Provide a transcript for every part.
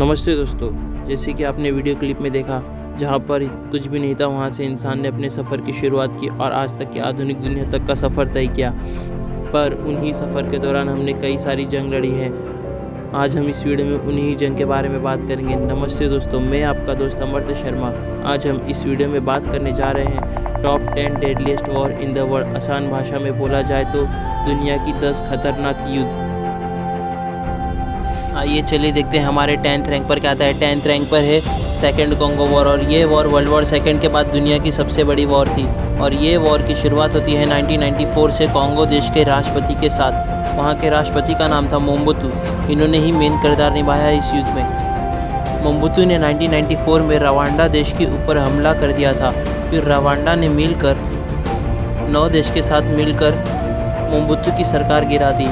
नमस्ते दोस्तों, जैसे कि आपने वीडियो क्लिप में देखा जहाँ पर कुछ भी नहीं था, वहाँ से इंसान ने अपने सफ़र की शुरुआत की और आज तक की आधुनिक दुनिया तक का सफ़र तय किया। पर उन्हीं सफ़र के दौरान हमने कई सारी जंग लड़ी हैं। आज हम इस वीडियो में उन्हीं जंग के बारे में बात करेंगे। नमस्ते दोस्तों, मैं आपका दोस्त अमर्त शर्मा। आज हम इस वीडियो में बात करने जा रहे हैं top 10 deadliest war in the world. आसान भाषा में बोला जाए तो दुनिया की 10 खतरनाक युद्ध। आइए चलिए देखते हैं हमारे 10th रैंक पर क्या आता है। 10th रैंक पर है सेकेंड कॉन्गो वॉर, और ये वॉर वर्ल्ड वॉर सेकेंड के बाद दुनिया की सबसे बड़ी वॉर थी। और ये वॉर की शुरुआत होती है 1994 से कॉन्गो देश के राष्ट्रपति के साथ। वहाँ के राष्ट्रपति का नाम था मोम्बुतु। इन्होंने ही मेन किरदार निभाया इस युद्ध में। मोम्बुतु ने 1994 में रवांडा देश के ऊपर हमला कर दिया था। फिर रवांडा ने मिलकर 9 देश के साथ मिलकर मोम्बुतु की सरकार गिरा दी।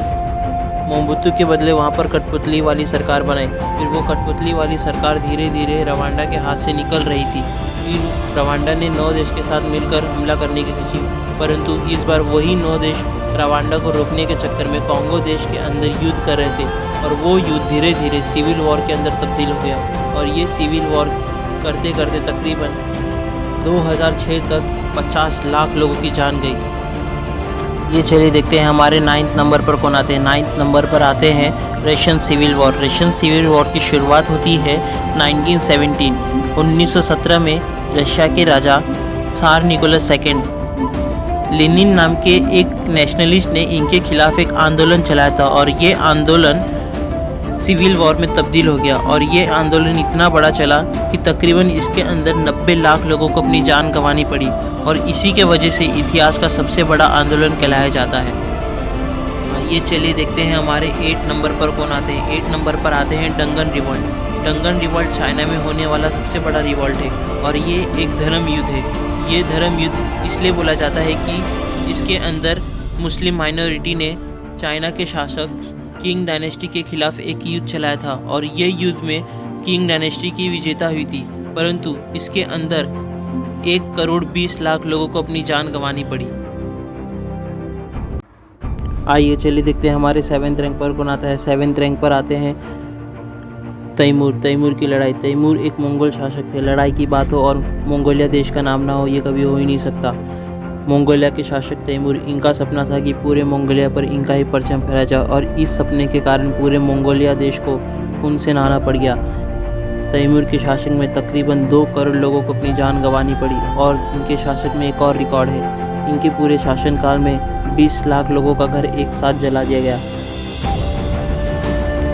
मोम्बुतु के बदले वहाँ पर कठपुतली वाली सरकार बनाई। फिर वो कठपुतली वाली सरकार धीरे धीरे रवांडा के हाथ से निकल रही थी। फिर रवांडा ने 9 देश के साथ मिलकर हमला करने की सोची, परंतु इस बार वही 9 देश रवांडा को रोकने के चक्कर में कॉन्गो देश के अंदर युद्ध कर रहे थे, और वो युद्ध धीरे धीरे सिविल वॉर के अंदर तब्दील हो गया। और ये सिविल वॉर करते करते तकरीबन 2006 तक 50 लाख लोगों की जान गई। ये चलिए देखते हैं हमारे 9th नंबर पर कौन आते हैं। 9th नंबर पर आते हैं Russian civil war. Russian civil war की शुरुआत होती है 1917 में रशिया के राजा त्सार निकोलस II लेनिन नाम के एक नेशनलिस्ट ने इनके खिलाफ एक आंदोलन चलाया था, और ये आंदोलन सिविल वॉर में तब्दील हो गया। और ये आंदोलन इतना बड़ा चला कि तकरीबन इसके अंदर 90 लाख लोगों को अपनी जान गंवानी पड़ी, और इसी के वजह से इतिहास का सबसे बड़ा आंदोलन कहलाया जाता है। ये चलिए देखते हैं हमारे 8 नंबर पर कौन आते हैं। 8 नंबर पर आते हैं Dungan revolt. Dungan revolt China में होने वाला सबसे बड़ा रिवॉल्ट है, और ये एक धर्म युद्ध है। ये धर्म युद्ध इसलिए बोला जाता है कि इसके अंदर मुस्लिम माइनॉरिटी ने चाइना के शासक किंग डायनेस्टी के खिलाफ एक युद्ध चलाया था, और ये युद्ध में किंग डायनेस्टी की विजेता हुई थी, परंतु इसके अंदर 1,20,00,000 लोगों को अपनी जान गंवानी पड़ी। आइए चलिए देखते हैं हमारे 7th रैंक पर कौन आता है। 7th रैंक पर आते हैं तैमूर। तैमूर की लड़ाई। तैमूर एक मंगोल शासक थे। लड़ाई की बात हो और मंगोलिया देश का नाम ना हो, ये कभी हो ही नहीं सकता। मंगोलिया के शासक तैमूर, इनका सपना था कि पूरे मंगोलिया पर इनका ही परचम फहराया जाए, और इस सपने के कारण पूरे मंगोलिया देश को खून से नहाना पड़ गया। तैमूर के शासन में तकरीबन 2 करोड़ लोगों को अपनी जान गंवानी पड़ी। और इनके शासन में एक और रिकॉर्ड है, इनके पूरे शासनकाल में 20 लाख लोगों का घर एक साथ जला दिया गया।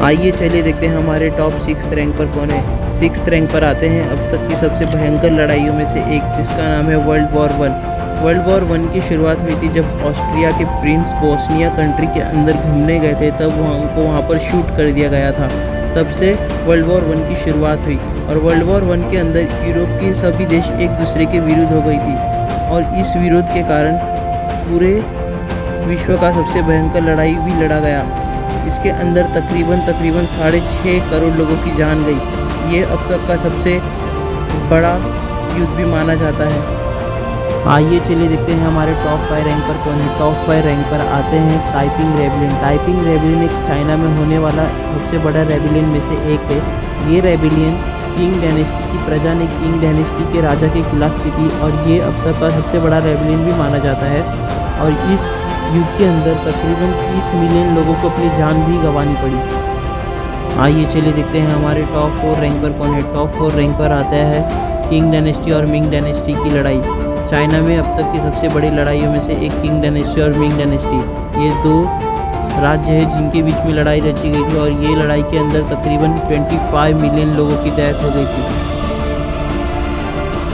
आइए चलिए देखते हैं हमारे टॉप 6th रैंक पर कौन है। 6th रैंक पर आते हैं अब तक की सबसे भयंकर लड़ाइयों में से एक, जिसका नाम है वर्ल्ड वॉर 1। वर्ल्ड वॉर 1 की शुरुआत हुई थी जब ऑस्ट्रिया के प्रिंस बोस्निया कंट्री के अंदर घूमने गए थे, तब उनको वहाँ पर शूट कर दिया गया था। तब से वर्ल्ड वॉर 1 की शुरुआत हुई, और वर्ल्ड वॉर 1 के अंदर यूरोप के सभी देश एक दूसरे के विरुद्ध हो गई थी, और इस विरोध के कारण पूरे विश्व का सबसे भयंकर लड़ाई भी लड़ा गया। इसके अंदर तकरीबन 6.5 करोड़ लोगों की जान गई। ये अब तक का सबसे बड़ा युद्ध भी माना जाता है। आइए चलिए देखते हैं हमारे टॉप 5 रैंक पर कौन है। टॉप 5 रैंक पर आते हैं ताइपिंग रेबिलियन। ताइपिंग रेबिलियन एक चाइना में होने वाला सबसे बड़ा रेबिलियन में से एक है। ये रेबिलियन किंग डायनेस्टी की प्रजा ने किंग डायनेस्टी के राजा के खिलाफ की थी, और ये अब तक का सबसे बड़ा रेबिलियन भी माना जाता है। और इस युद्ध के अंदर तकरीबन 30 मिलियन लोगों को अपनी जान भी गंवानी पड़ी। आइए चलिए देखते हैं हमारे टॉप 4 रैंक पर कौन है। टॉप 4 रैंक पर आता है किंग डायनेस्टी और मिंग डायनेस्टी की लड़ाई। चाइना में अब तक की सबसे बड़ी लड़ाइयों में से एक किंग डायनेस्टी और मिंग डायनेस्टी, ये 2 राज्य है जिनके बीच में लड़ाई रची गई थी, और ये लड़ाई के अंदर तकरीबन 25 मिलियन लोगों की डेथ हो गई थी।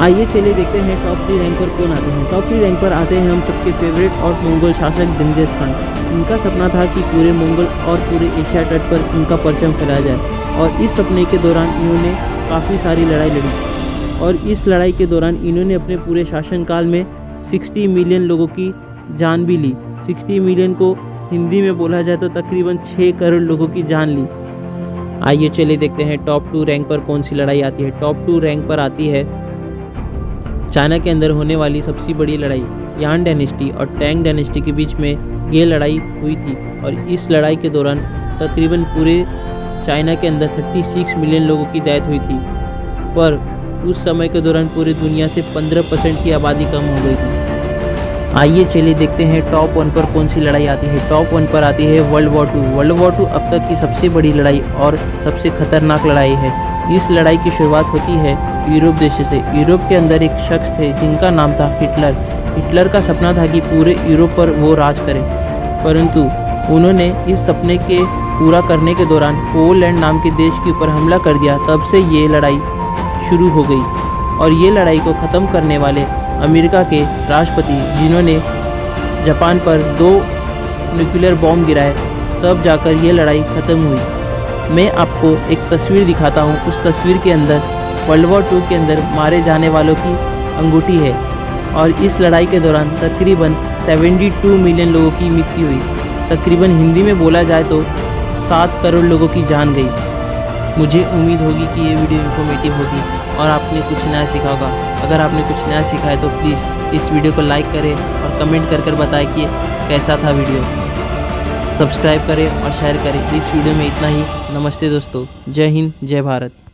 आइए चलिए देखते हैं टॉप 3 रैंक पर कौन आते हैं। टॉप 3 रैंक पर आते हैं हम सबके फेवरेट और मंगोल शासक जंगीज़ खान। इनका सपना था कि पूरे मंगोल और पूरे एशिया तट पर इनका परचम फहराया जाए, और इस सपने के दौरान इन्होंने काफ़ी सारी लड़ाई लड़ी, और इस लड़ाई के दौरान इन्होंने अपने पूरे शासनकाल में 60 मिलियन लोगों की जान भी ली। 60 मिलियन को हिंदी में बोला जाए तो तकरीबन 6 करोड़ लोगों की जान ली। आइए चलिए देखते हैं टॉप 2 रैंक पर कौन सी लड़ाई आती है। टॉप 2 रैंक पर आती है चाइना के अंदर होने वाली सबसे बड़ी लड़ाई, यान डायनेस्टी और टैंग डायनेस्टी के बीच में ये लड़ाई हुई थी, और इस लड़ाई के दौरान तकरीबन पूरे चाइना के अंदर 36 मिलियन लोगों की डेथ हुई थी, पर उस समय के दौरान पूरी दुनिया से 15% की आबादी कम हो गई थी। आइए चलिए देखते हैं टॉप 1 पर कौन सी लड़ाई आती है। टॉप 1 पर आती है वर्ल्ड वॉर 2। वर्ल्ड वॉर 2 अब तक की सबसे बड़ी लड़ाई और सबसे खतरनाक लड़ाई है। इस लड़ाई की शुरुआत होती है यूरोप देश से। यूरोप के अंदर एक शख्स थे जिनका नाम था हिटलर। हिटलर का सपना था कि पूरे यूरोप पर वो राज करें, परंतु उन्होंने इस सपने के पूरा करने के दौरान पोलैंड नाम के देश के ऊपर हमला कर दिया। तब से ये लड़ाई शुरू हो गई और ये लड़ाई को ख़त्म करने वाले अमेरिका के राष्ट्रपति, जिन्होंने जापान पर 2 न्यूक्लियर बॉम्ब गिराए, तब जाकर ये लड़ाई ख़त्म हुई। मैं आपको एक तस्वीर दिखाता हूँ। उस तस्वीर के अंदर वर्ल्ड वॉर 2 के अंदर मारे जाने वालों की अंगूठी है और इस लड़ाई के दौरान तकरीबन 72 मिलियन लोगों की मृत्यु हुई। तकरीबन हिंदी में बोला जाए तो 7 करोड़ लोगों की जान गई। मुझे उम्मीद होगी कि ये वीडियो इन्फॉर्मेटिव होगी और आपने कुछ नया सीखा होगा। अगर आपने कुछ नया सीखा है तो प्लीज़ इस वीडियो को लाइक करें और कमेंट कर बताएं कि कैसा था वीडियो। सब्सक्राइब करें और शेयर करें। इस वीडियो में इतना ही। नमस्ते दोस्तों। जय हिंद, जय भारत।